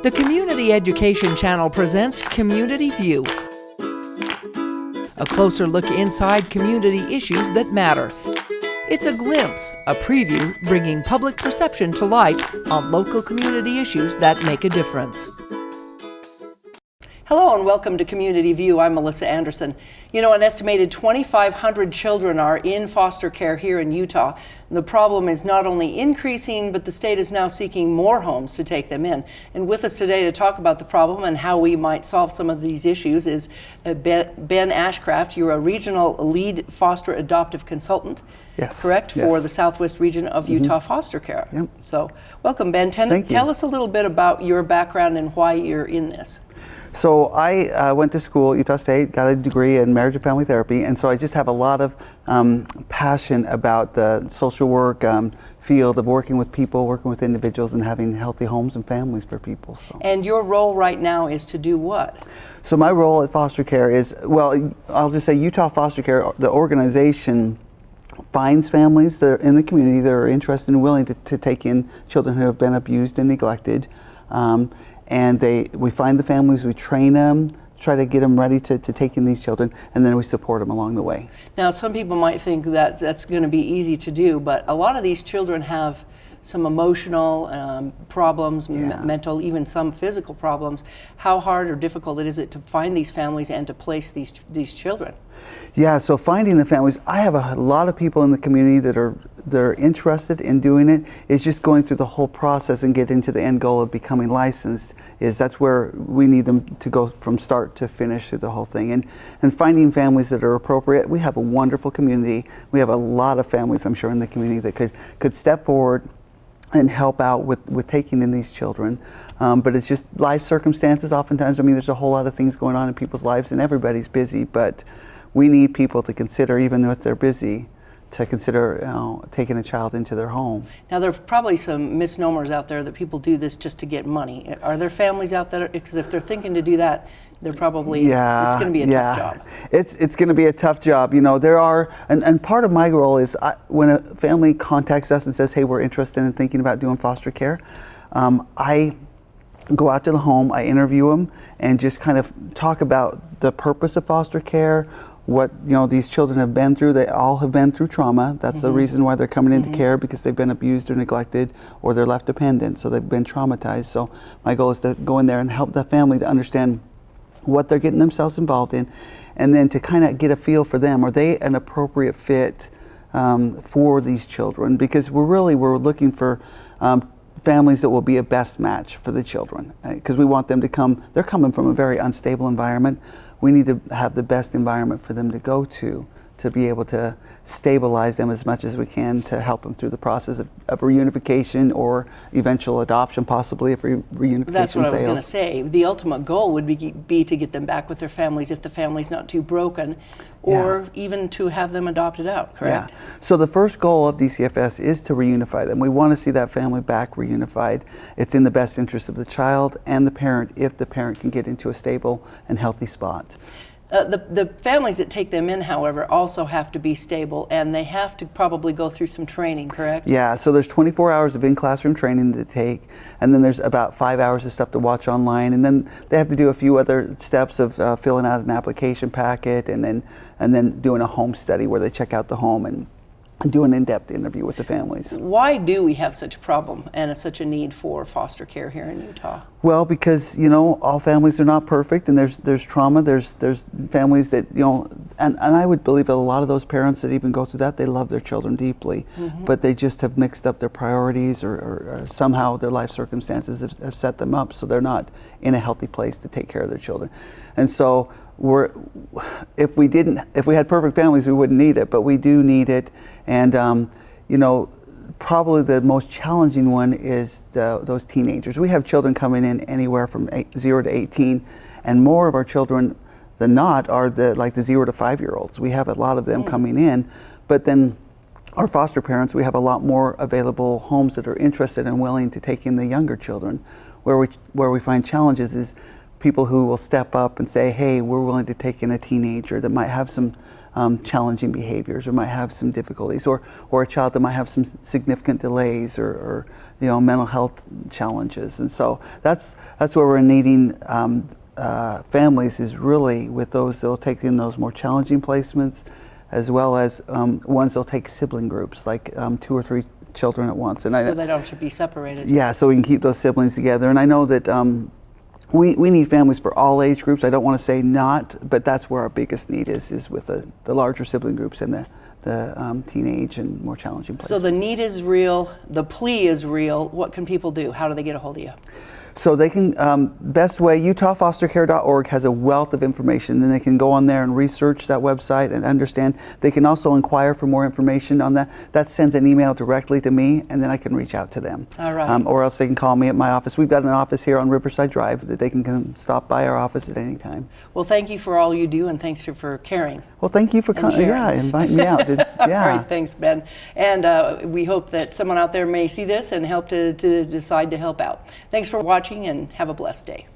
The Community Education Channel presents Community View, a closer look inside community issues that matter. It's a glimpse, a preview, bringing public perception to light on local community issues that make a difference. Hello and welcome to Community View. I'm Melissa Anderson. You know, an estimated 2,500 children are in foster care here in Utah. The problem is not only increasing, but the state is now seeking more homes to take them in. And with us today to talk about the problem and how we might solve some of these issues is Ben Ashcraft. You're a regional lead foster adoptive consultant. Yes. Correct? Yes. For the Southwest region of Utah Foster Care. Yep. So welcome, Ben. Tell us a little bit about your background and why you're in this. So I went to school, Utah State, got a degree in marriage and family therapy, and so I just have a lot of passion about the social work field of working with people, working with individuals, and having healthy homes and families for people. So. And your role right now is to do what? So my role at foster care is, well, I'll just say Utah Foster Care, the organization finds families that are in the community that are interested and willing to take in children who have been abused and neglected. And we find the families, we train them, try to get them ready to take in these children, and then we support them along the way. Now, some people might think that that's going to be easy to do, but a lot of these children have some emotional problems, mental, even some physical problems. How hard or difficult is it to find these families and to place these children? Yeah, so finding the families, I have a lot of people in the community that are interested in doing it. It's just going through the whole process and getting to the end goal of becoming licensed. That's where we need them to go from start to finish through the whole thing. And finding families that are appropriate. We have a wonderful community. We have a lot of families, I'm sure, in the community that could step forward and help out with taking in these children. But it's just life circumstances oftentimes. I mean, there's a whole lot of things going on in people's lives and everybody's busy, but we need people to consider, even if they're busy, to consider taking a child into their home. Now, there are probably some misnomers out there that people do this just to get money. Are there families out there, because if they're thinking to do that, they're probably, it's going to be a tough job. It's going to be a tough job. You know, there are, and part of my role is when a family contacts us and says, hey, we're interested in thinking about doing foster care, I go out to the home, I interview them, and just kind of talk about the purpose of foster care, what these children have been through. They all have been through trauma. That's the reason why they're coming into care, because they've been abused or neglected, or they're left dependent, so they've been traumatized. So my goal is to go in there and help the family to understand what they're getting themselves involved in, and then to kind of get a feel for them. Are they an appropriate fit for these children? Because we're looking for families that will be a best match for the children, because we want them to come. They're coming from a very unstable environment. We need to have the best environment for them to go to be able to stabilize them as much as we can, to help them through the process of reunification or eventual adoption, possibly, if reunification fails. That's what I was going to say. The ultimate goal would be to get them back with their families if the family's not too broken, or even to have them adopted out, correct? Yeah. So the first goal of DCFS is to reunify them. We want to see that family back reunified. It's in the best interest of the child and the parent if the parent can get into a stable and healthy spot. The families that take them in, however, also have to be stable, and they have to probably go through some training, correct? Yeah, so there's 24 hours of in-classroom training to take, and then there's about 5 hours of stuff to watch online, and then they have to do a few other steps of filling out an application packet, and then doing a home study where they check out the home and do an in-depth interview with the families. Why do we have such a problem and such a need for foster care here in Utah? Well, because all families are not perfect, and there's trauma. There's families that and I would believe that a lot of those parents that even go through that, they love their children deeply, but they just have mixed up their priorities, or somehow their life circumstances have set them up so they're not in a healthy place to take care of their children. And so if we had perfect families, we wouldn't need it, but we do need it. And probably the most challenging one is those teenagers. We have children coming in anywhere from 0 to 18, and more of our children than not are the 0 to 5-year-olds. We have a lot of them coming in, but then our foster parents, we have a lot more available homes that are interested and willing to take in the younger children. Where we find challenges is people who will step up and say, hey, we're willing to take in a teenager that might have some challenging behaviors or might have some difficulties, or a child that might have some significant delays or mental health challenges. And so that's where we're needing families, is really with those that will take in those more challenging placements, as well as ones that'll take sibling groups, like 2 or 3 children at once. And so they don't have to be separated. Yeah, so we can keep those siblings together. And I know that we need families for all age groups. I don't want to say not, but that's where our biggest need is with the larger sibling groups and the teenage and more challenging placements. So the need is real, the plea is real. What can people do? How do they get a hold of you? So they can, best way, utahfostercare.org has a wealth of information, and they can go on there and research that website and understand. They can also inquire for more information on that. That sends an email directly to me, and then I can reach out to them. All right. Or else they can call me at my office. We've got an office here on Riverside Drive that they can come stop by our office at any time. Well, thank you for all you do, and thanks for caring. Well, thank you for inviting me out. Yeah. All right, thanks, Ben. And we hope that someone out there may see this and help to decide to help out. Thanks for watching, and have a blessed day.